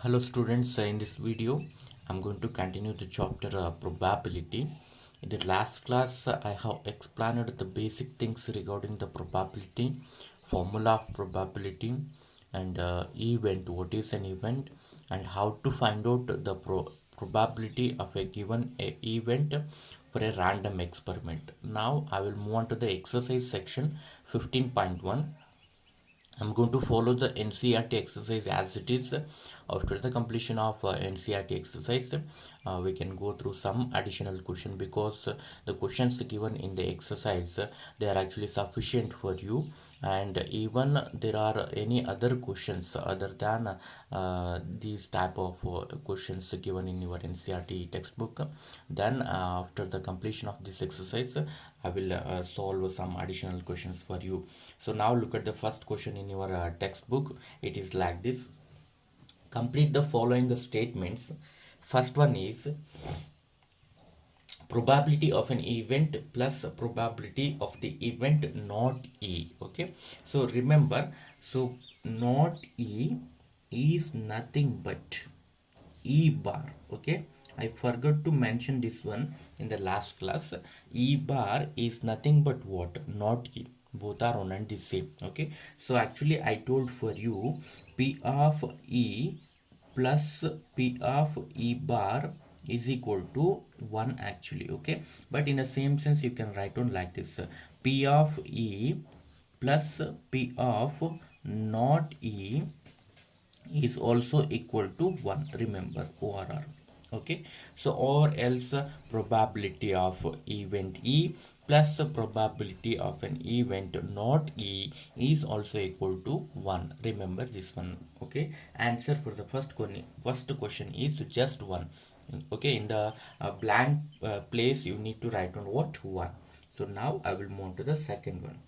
Hello students, in this video I'm going to continue the chapter probability. In the last class I have explained the basic things regarding the probability, formula of probability and event, what is an event and how to find out the probability of a given event for a random experiment. Now I will move on to the exercise section 15.1. I'm going to follow the NCRT exercise as it is. After the completion of NCRT exercise, we can go through some additional question because the questions given in the exercise they are actually sufficient for you, and even there are any other questions other than these type of questions given in your NCRT textbook. Then after the completion of this exercise, I will solve some additional questions for you. So now look at the first question in your textbook. It is like this: complete the following statements. First one is probability of an event plus probability of the event not E. Okay, so remember, so not E is nothing but E bar. Okay, I forgot to mention this one in the last class. E bar is nothing but what? Not E. Both are one and the same. Okay, so actually I told for you P of E plus P of E bar is equal to 1 actually. Okay, but in the same sense you can write on like this: P of E plus P of not E is also equal to 1. Remember, ORR. Okay, so or else probability of event E plus probability of an event not E is also equal to 1. Remember this one. Okay, answer for the first question is just 1. Okay, in the blank place you need to write on what? 1. So now I will move to the second one.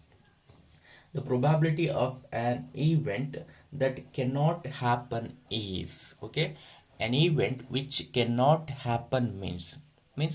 The probability of an event that cannot happen is, okay, an event which cannot happen means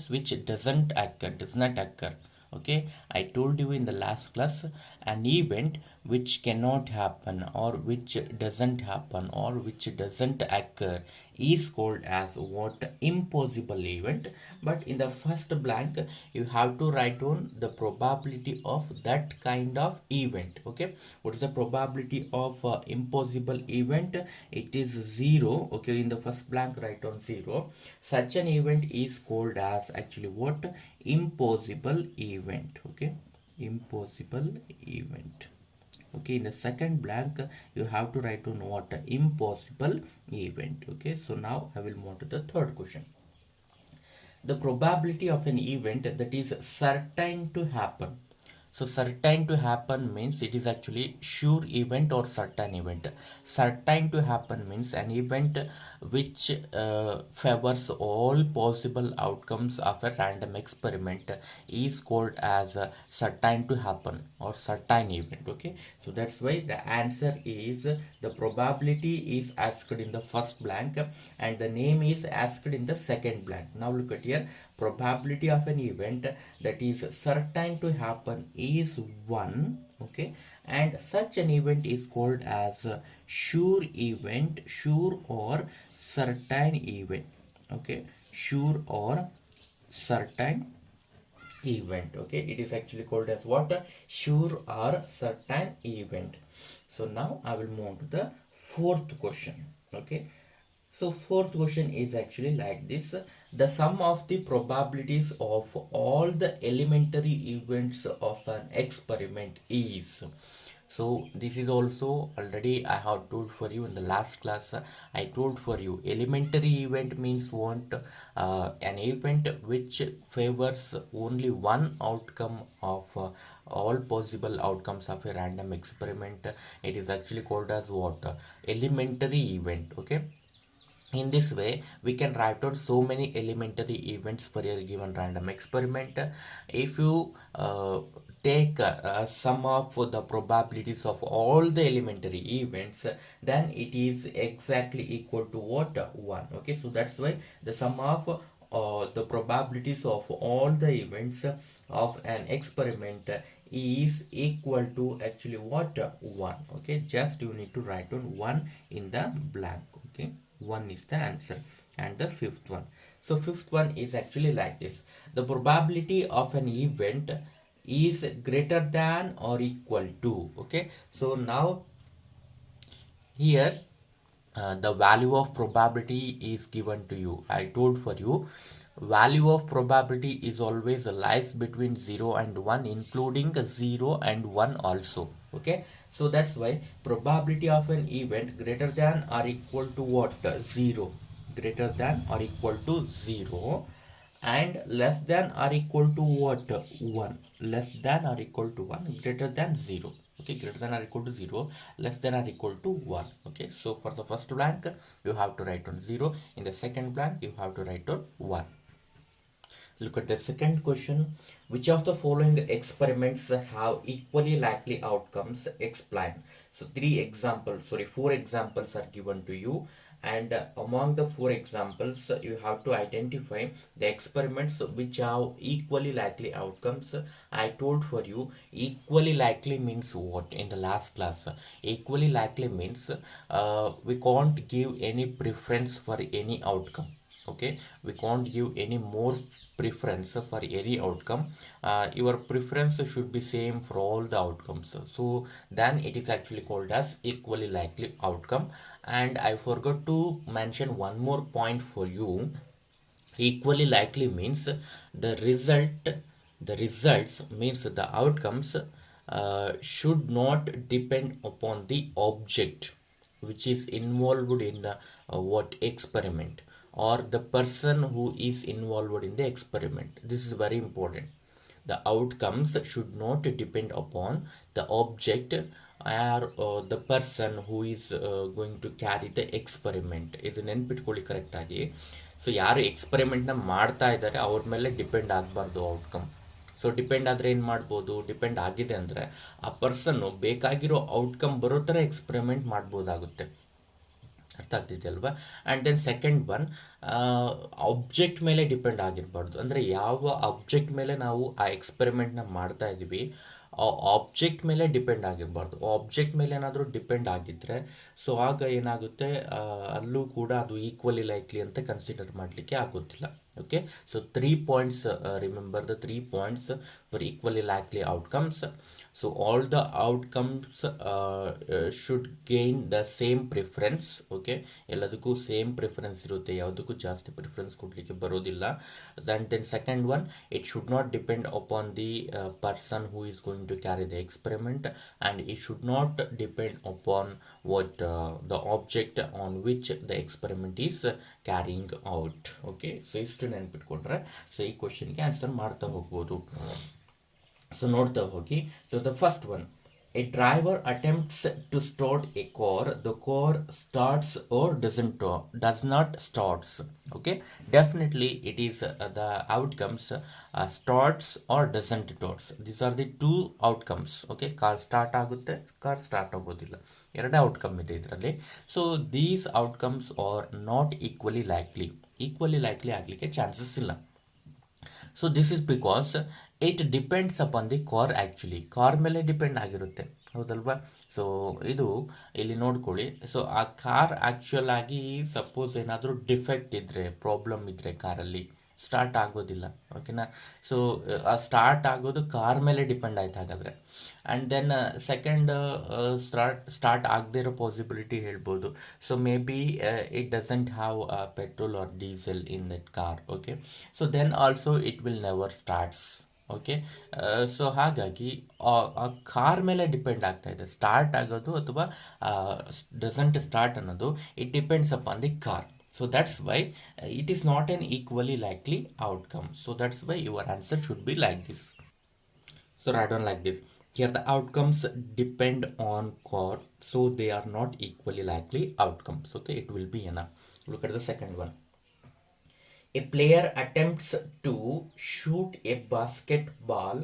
which does not occur. Okay, I told you in the last class, an event which cannot happen or which doesn't happen or which doesn't occur is called as what? Impossible event. But in the first blank you have to write down the probability of that kind of event. Okay, what is the probability of impossible event? It is 0. Okay, in the first blank write down 0. Such an event is called as actually what? Impossible event. Okay, impossible event. Okay, in the second blank you have to write down what? Impossible event. Okay, so now I will move to the third question. The probability of an event that is certain to happen. So certain to happen means it is actually sure event or certain event. Certain to happen means an event which favors all possible outcomes of a random experiment is called as certain to happen or certain event. Okay, so that's why the answer is the probability is asked in the first blank and the name is asked in the second blank. Now look at here: probability of an event that is certain to happen is 1. Okay, and such an event is called as sure event, sure or certain event. Okay, sure or certain event. Okay, it is actually called as what? Sure or certain event. So now I will move to the fourth question. Okay, so fourth question is actually like this: the sum of the probabilities of all the elementary events of an experiment is. So this is also already I have told for you in the last class. I told for you elementary event means what? An event which favors only one outcome of all possible outcomes of a random experiment. It is actually called as what? Elementary event. Okay, in this way we can write out so many elementary events for a given random experiment. If you take sum of the probabilities of all the elementary events, then it is exactly equal to what? 1. Okay, so that's why the sum of the probabilities of all the events of an experiment is equal to actually what? 1. Okay, just you need to write down 1 in the blank. Okay, 1 is the answer. And the fifth one. So fifth one is actually like this. The probability of an event is greater than or equal to. Okay. So now here the value of probability is given to you. I told for you value of probability is always lies between 0 and 1, including 0 and 1 also. Okay, so that's why probability of an event greater than or equal to what? 0. Greater than or equal to 0 and less than or equal to what? 1. Less than or equal to 1, greater than 0. Okay, greater than or equal to 0, less than or equal to 1. Okay, so for the first blank you have to write on 0, in the second blank you have to write on 1. Look at the second question. Which of the following experiments have equally likely outcomes? Explain. So four examples are given to you, and among the four examples you have to identify the experiments which have equally likely outcomes. I told for you equally likely means what in the last class. Equally likely means we can't give any preference for any outcome. Okay, we can't give any more preference for any outcome. Your preference should be same for all the outcomes, so then it is actually called as equally likely outcome. And I forgot to mention one more point for you. Equally likely means the results means the outcomes should not depend upon the object which is involved in what experiment, or the person who is involved in the experiment. This is very important. The outcomes should not depend upon the object or the person who is going to carry the experiment. ಇದು ನೆನ್ಪಿಟ್ಕೊಳ್ಳಿ ಕರೆಕ್ಟಾಗಿ. So ಯಾರು ಎಕ್ಸ್ಪೆರಿಮೆಂಟ್ನ ಮಾಡ್ತಾ ಇದ್ದಾರೆ ಅವ್ರ ಮೇಲೆ depend ಆಗಬಾರ್ದು outcome. So depend ಆದರೆ ಏನು ಮಾಡ್ಬೋದು? ಡಿಪೆಂಡ್ ಆಗಿದೆ ಅಂದರೆ ಆ ಪರ್ಸನ್ನು ಬೇಕಾಗಿರೋ ಔಟ್ಕಮ್ ಬರೋ ಥರ ಎಕ್ಸ್ಪೆರಿಮೆಂಟ್ ಮಾಡ್ಬೋದಾಗುತ್ತೆ. ಅರ್ಥ ಆಗ್ತಿದೆ ಅಲ್ವಾ? And then second one, object ಮೇಲೆ ಡಿಪೆಂಡ್ ಆಗಿರಬಾರ್ದು. ಅಂದರೆ ಯಾವ ಆಬ್ಜೆಕ್ಟ್ ಮೇಲೆ ನಾವು ಆ ಎಕ್ಸ್ಪೆರಿಮೆಂಟ್ನ ಮಾಡ್ತಾ ಇದ್ದೀವಿ ಆ ಆಬ್ಜೆಕ್ಟ್ ಮೇಲೆ ಡಿಪೆಂಡ್ ಆಗಿರಬಾರ್ದು. ಆಬ್ಜೆಕ್ಟ್ ಮೇಲೆ ಏನಾದರೂ ಡಿಪೆಂಡ್ ಆಗಿದ್ದರೆ ಸೊ ಆಗ ಏನಾಗುತ್ತೆ, ಅಲ್ಲೂ ಕೂಡ ಅದು ಈಕ್ವಲಿ ಲೈಕ್ಲಿ ಅಂತ ಕನ್ಸಿಡರ್ ಮಾಡಲಿಕ್ಕೆ ಆಗೋದಿಲ್ಲ. Okay, so 3 points, remember the 3 points for equally likely outcomes. So all the outcomes should gain the same preference. Okay, ಎಲ್ಲದಕ್ಕೂ ಸೇಮ್ ಪ್ರಿಫರೆನ್ಸ್ ಇರುತ್ತೆ, ಯಾವುದಕ್ಕೂ ಜಾಸ್ತಿ ಪ್ರಿಫರೆನ್ಸ್ ಕೊಡಲಿಕ್ಕೆ ಬರೋದಿಲ್ಲ. then second one, it should not depend upon the person who is going to carry the experiment, and it should not depend upon what the object on which the experiment is carrying out. Okay, so ಇಷ್ಟು ನೆನ್ಪಿಟ್ಕೊಂಡ್ರೆ so ಈ ಕ್ವಶನ್ಗೆ answer ಮಾಡ್ತಾ ಹೋಗ್ಬೋದು. So ನೋಡ್ತಾ ಹೋಗಿ. So the first one, a driver attempts to start a car, the car starts or does not starts. Okay, definitely it is the outcomes starts or doesn't starts. These are the two outcomes. Okay, car start ಆಗುತ್ತೆ, car start ಆಗೋದಿಲ್ಲ, ಎರಡೇ outcome ಇದೆ ಇದರಲ್ಲಿ. So these outcomes are not equally likely ಆಗಲಿಕ್ಕೆ chances ಇಲ್ಲ. So this is because it depends upon the car. Actually car ಮೇಲೆ depend ಆಗಿರುತ್ತೆ, ಹೌದಲ್ವಾ? ಸೊ ಇದು ಇಲ್ಲಿ ನೋಡ್ಕೊಳ್ಳಿ. ಸೊ ಆ ಕಾರ್ ಆ್ಯಕ್ಚುಯಲ್ ಆಗಿ ಸಪೋಸ್ ಏನಾದರೂ ಡಿಫೆಕ್ಟ್ ಇದ್ದರೆ, ಪ್ರಾಬ್ಲಮ್ ಇದ್ದರೆ ಕಾರಲ್ಲಿ ಸ್ಟಾರ್ಟ್ ಆಗೋದಿಲ್ಲ. ಓಕೆನಾ? ಸೊ ಸ್ಟಾರ್ಟ್ ಆಗೋದು ಕಾರ್ ಮೇಲೆ ಡಿಪೆಂಡ್ ಆಯ್ತು ಹಾಗಾದರೆ. ಆ್ಯಂಡ್ ದೆನ್ ಸೆಕೆಂಡ್, ಸ್ಟಾರ್ಟ್ ಆಗದೇ ಇರೋ ಪಾಸಿಬಿಲಿಟಿ ಹೇಳ್ಬೋದು. So maybe it doesn't have petrol or diesel in that car. Okay, so then also it will never starts. Okay, so ಹಾಗಾಗಿ ಆ car ಮೇಲೆ ಡಿಪೆಂಡ್ ಆಗ್ತಾ ಇದೆ ಸ್ಟಾರ್ಟ್ ಆಗೋದು ಅಥವಾ ಡಸಂಟ್ ಸ್ಟಾರ್ಟ್ ಅನ್ನೋದು. It depends upon the car. So that's why it is not an equally likely outcome. So that's why your answer should be like this. So write down like this. Here the outcomes depend on car, so they are not equally likely outcomes. Okay, it will be enough. Look at the second one. A player attempts to shoot a basketball.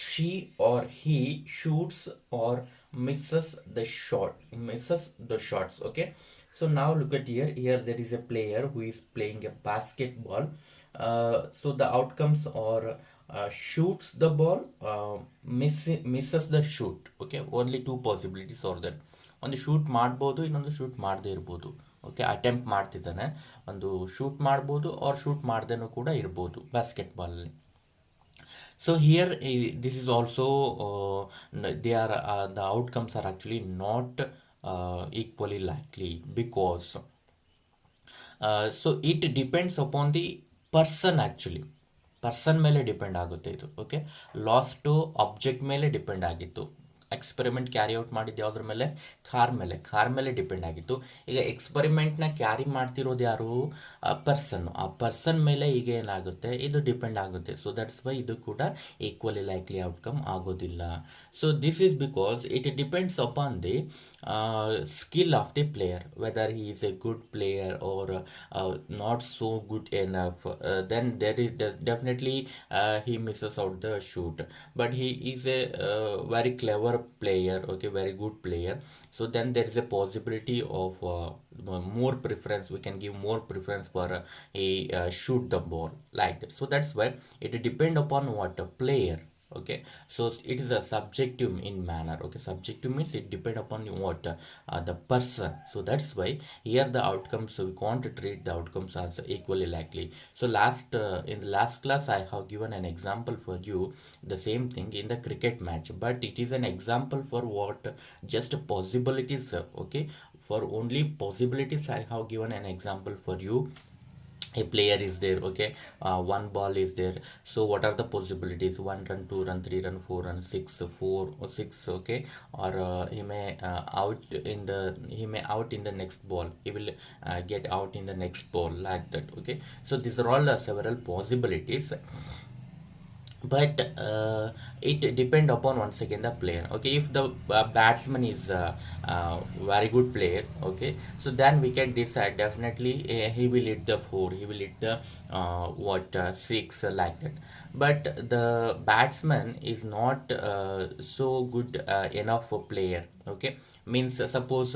She or he shoots or misses the shots. Okay, so now look at here there is a player who is playing a basketball. So the outcomes are shoots the ball, misses the shoot. Okay, only two possibilities are there. ಒಂದು shoot ಮಾಡ್ಬೋದು, ಇನ್ನೊಂದು shoot ಮಾಡದೇ ಇರ್ಬೋದು. Okay, attempt ಮಾಡ್ತಿದ್ದಾನೆ, ಒಂದು shoot ಮಾಡ್ಬೋದು R shoot ಮಾಡ್ದೇನೂ ಕೂಡ ಇರ್ಬೋದು ಬಾಸ್ಕೆಟ್ಬಾಲಲ್ಲಿ. So here this is also they are the outcomes are actually not equally likely, because so it depends upon the person actually. Person ಮೇಲೆ ಡಿಪೆಂಡ್ ಆಗುತ್ತೆ ಇದು. ಓಕೆ, ಲಾಸ್ಟು ಆಬ್ಜೆಕ್ಟ್ ಮೇಲೆ depend ಆಗಿತ್ತು. Experiment carry out ಮಾಡಿದ್ದು ಯಾವುದ್ರ ಮೇಲೆ? Car ಮೇಲೆ depend ಆಗಿತ್ತು. ಈಗ ಎಕ್ಸ್ಪೆರಿಮೆಂಟ್ನ ಕ್ಯಾರಿ ಮಾಡ್ತಿರೋದು ಯಾರು? ಪರ್ಸನ್ನು. ಆ ಪರ್ಸನ್ ಮೇಲೆ ಈಗ ಏನಾಗುತ್ತೆ, ಇದು ಡಿಪೆಂಡ್ ಆಗುತ್ತೆ. ಸೊ ದಟ್ಸ್ ವೈ ಇದು ಕೂಡ ಈಕ್ವಲಿ ಲೈಕ್ಲಿ ಔಟ್ಕಮ್ ಆಗೋದಿಲ್ಲ. So this is because it depends upon the skill of the player, whether he is a good player or not so good enough. Then there is definitely he misses out the shoot, but he is a very clever player, okay, very good player. So then there is a possibility of more preference, we can give more preference for a shoot the ball like that. So that's why it depend upon what a player. Okay, so it is a subjective in manner. Okay, subjective means it depend upon what the person. So that's why here the outcomes, so we can't treat the outcomes as equally likely. So in the last class I have given an example for you, the same thing in the cricket match, but it is an example for what, just possibilities. Okay, for only possibilities I have given an example for you. A player is there, okay, one ball is there, so what are the possibilities? One run, two run, three run, four run, six, four or six, okay, or he may out in the next ball, he will get out in the next ball like that. Okay, so these are all several possibilities, but it depend upon once again the player. Okay, if the batsman is very good player, okay, so then we can decide definitely he will hit the four, he will hit the six, like that. But the batsman is not so good enough for player. Okay, means suppose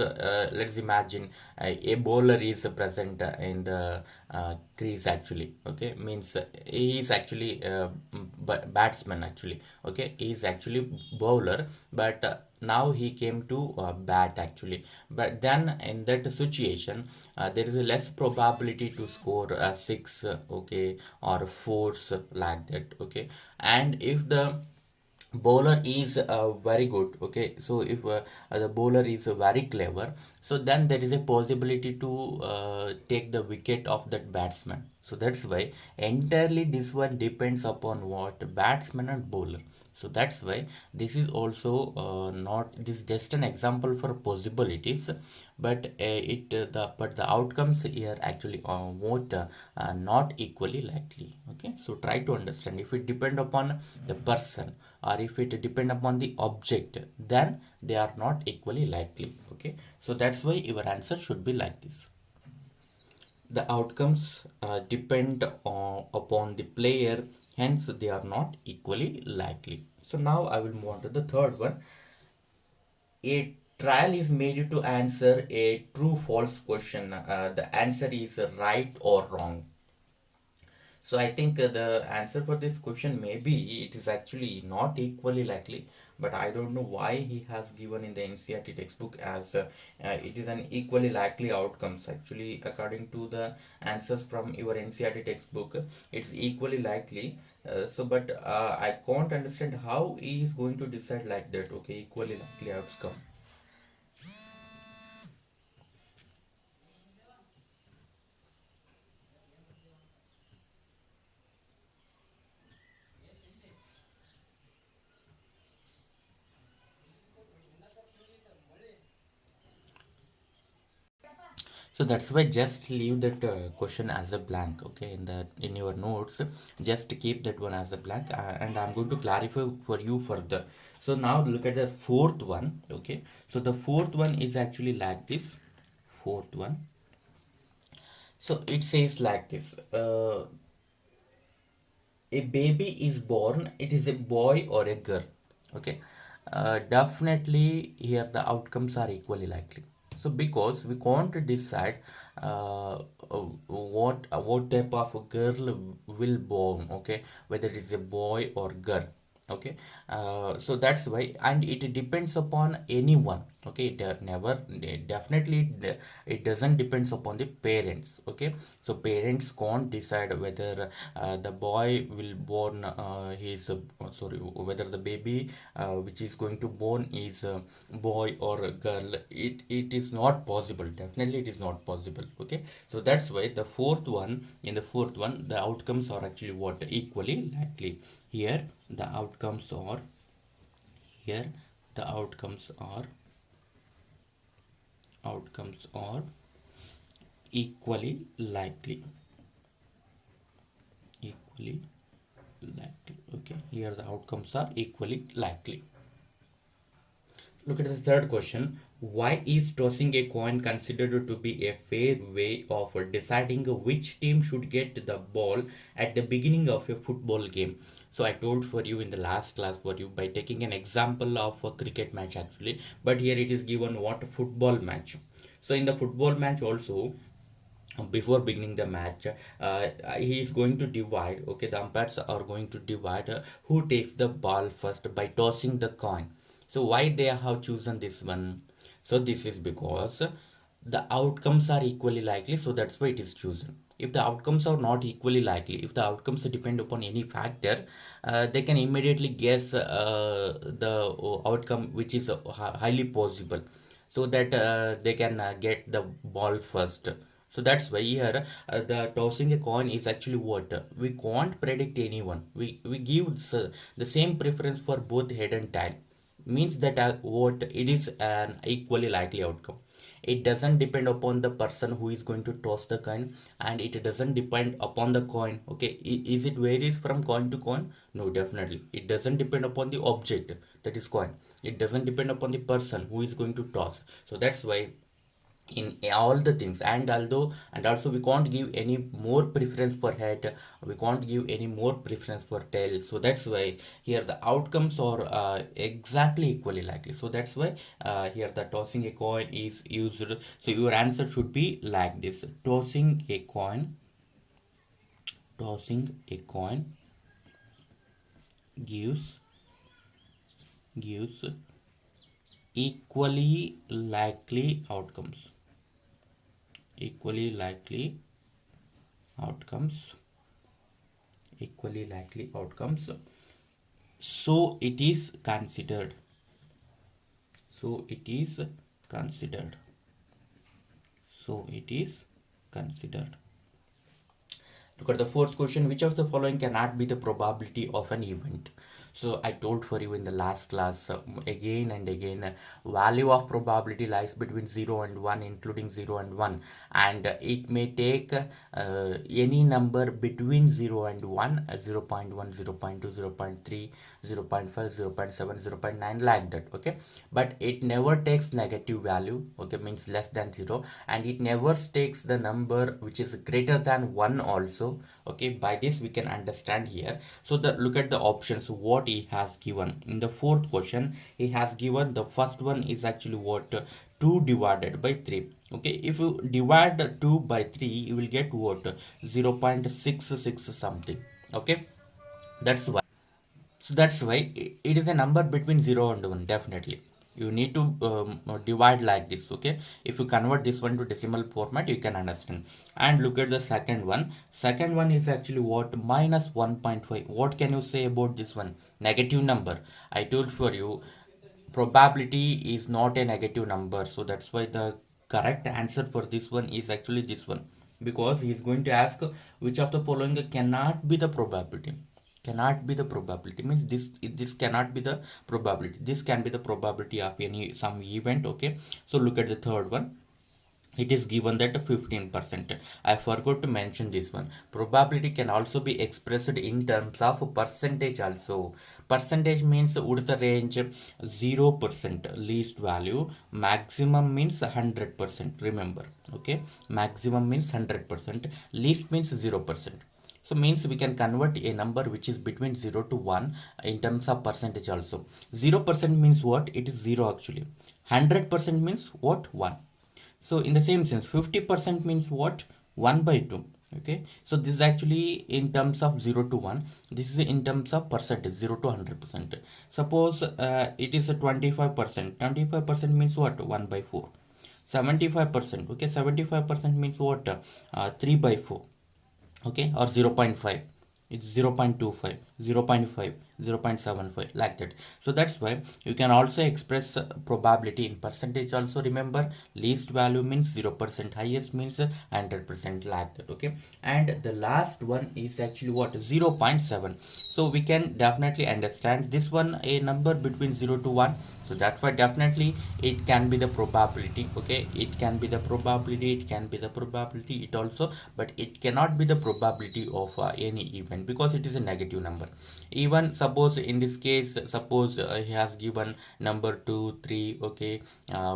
let's imagine a bowler is present in the crease actually. Okay, means he is actually batsman actually. Okay, he is actually bowler, but now he came to bat actually. But then in that situation there is a less probability to score six, okay, or fours, like that. Okay, and if the bowler is very good, okay, so if the bowler is very clever, so then there is a possibility to take the wicket of that batsman. So that's why entirely this one depends upon what, batsman and bowler. So that's why this is also not, this is just an example for possibilities, but the outcomes here actually are what, not equally likely. Okay, so try to understand, if it depend upon the person or if it depend upon the object, then they are not equally likely. Okay, so that's why your answer should be like this: the outcomes depend upon the player, hence they are not equally likely. So now I will move on to the third one. A trial is made to answer a true false question. The answer is right or wrong. So I think the answer for this question may be it is actually not equally likely, but I don't know why he has given in the NCERT textbook as it is an equally likely outcomes. Actually, according to the answers from your NCERT textbook, it's equally likely. But I can't understand how he is going to decide like that. Okay, equally likely outcome. So that's why just leave that question as a blank. Okay, in your notes, just keep that one as a blank, and I'm going to clarify for you further. So now look at the fourth one. Okay, so the fourth one is actually like this. Fourth one. So it says like this. A baby is born, it is a boy or a girl. Okay, definitely here the outcomes are equally likely. So because we can't decide what type of a girl will born, okay, whether it is a boy or girl. Okay, so that's why, and it depends upon anyone. Okay, never, definitely it doesn't depends upon the parents. Okay, so parents can't decide whether the boy will born his sorry, whether the baby which is going to born is a boy or a girl. It is not possible, definitely it is not possible. Okay, so that's why the fourth one, in the fourth one, the outcomes are actually what, equally likely. Here the outcomes are, here the outcomes are equally likely, equally likely. Okay, here the outcomes are equally likely. Look at the third question. Why is tossing a coin considered to be a fair way of deciding which team should get the ball at the beginning of a football game? So I told for you in the last class for you by taking an example of a cricket match actually, but here it is given what, football match. So in the football match also, before beginning the match, he is going to divide. Okay, the umpires are going to divide who takes the ball first by tossing the coin. So why they have chosen this one? So this is because the outcomes are equally likely, so that's why it is chosen. If the outcomes are not equally likely, if the outcomes depend upon any factor, they can immediately guess the outcome which is highly possible, so that they can get the ball first. So that's why here the tossing a coin is actually what, we can't predict anyone. We give the same preference for both head and tail, means that what, it is an equally likely outcome. It doesn't depend upon the person who is going to toss the coin, and it doesn't depend upon the coin. Okay, is it varies from coin to coin? No, definitely it doesn't depend upon the object, that is coin. It doesn't depend upon the person who is going to toss. So that's why in all the things, and although and also we can't give any more preference for head, we can't give any more preference for tail. So that's why here the outcomes are exactly equally likely. So that's why here the tossing a coin is used. So your answer should be like this: tossing a coin gives gives equally likely outcomes, equally likely outcomes, equally likely outcomes. So it is considered, so it is considered, so it is considered. Look at the fourth question. Which of the following cannot be the probability of an event? So I told for you in the last class, again and again, value of probability lies between 0 and 1, including 0 and 1, and it may take any number between 0 and 1, 0 0.1, 0 0.2, 0 0.3, 0 0.5, 0 0.7, 0 0.9, like that. Okay, but it never takes negative value. Okay, means less than 0, and it never takes the number which is greater than 1 also. Okay, by this we can understand here. So the look at the options what he has given in the fourth question. He has given the first one is actually what, 2 divided by 3. Okay, if you divide 2 by 3, you will get what, 0.66 something. Okay, that's why. So that's why it is a number between 0 and 1. Definitely you need to divide like this. Okay, if you convert this one to decimal format, you can understand. And look at the second one. Second one is actually what, minus 1.5. What can you say about this one? Negative number. I told for you probability is not a negative number, so that's why the correct answer for this one is actually this one, because he is going to ask which of the following cannot be the probability. Cannot be the probability means this cannot be the probability. This can be the probability of any some event. Okay, so look at the third one. It is given that 15%. I forgot to mention this one. Probability can also be expressed in terms of percentage also. Percentage means what is the range? 0% least value, maximum means 100%. Remember, okay, maximum means 100%, least means 0%. So means we can convert a number which is between 0 to 1 in terms of percentage also. 0% means what? It is 0 actually. 100% means what? 1. So in the same sense, 50% means what? 1 by 2. Okay, so this is actually in terms of 0 to 1. This is in terms of percentage, 0 to 100%. Suppose it is a 25%. 25% means what? 1 by 4. 75%. Okay, 75% means what? 3 by 4. Okay, or 0.5. It's 0.25, 0.5, 0.75, like that. So that's why you can also express probability in percentage also. Remember, least value means 0%, highest means 100%, like that. Okay, and the last one is actually what? 0.7. So we can definitely understand this one, a number between 0 to 1. So that's why definitely it can be the probability. Okay, it can be the probability, it can be the probability, it also, but it cannot be the probability of any event, because it is a negative number. Even suppose in this case, suppose he has given number 2 3, okay,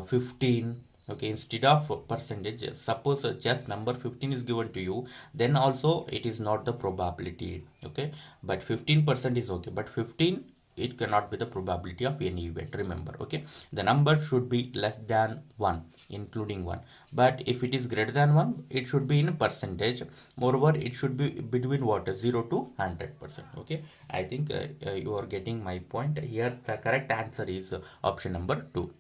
15. Okay, instead of percentage, suppose just number 15 is given to you, then also it is not the probability. Okay, but 15% is okay, but 15, it cannot be the probability of any event. Remember, okay, the number should be less than 1, including 1, but if it is greater than 1, it should be in percentage. Moreover, it should be between what? 0 to 100%. Okay, I think you are getting my point here. The correct answer is option number 2.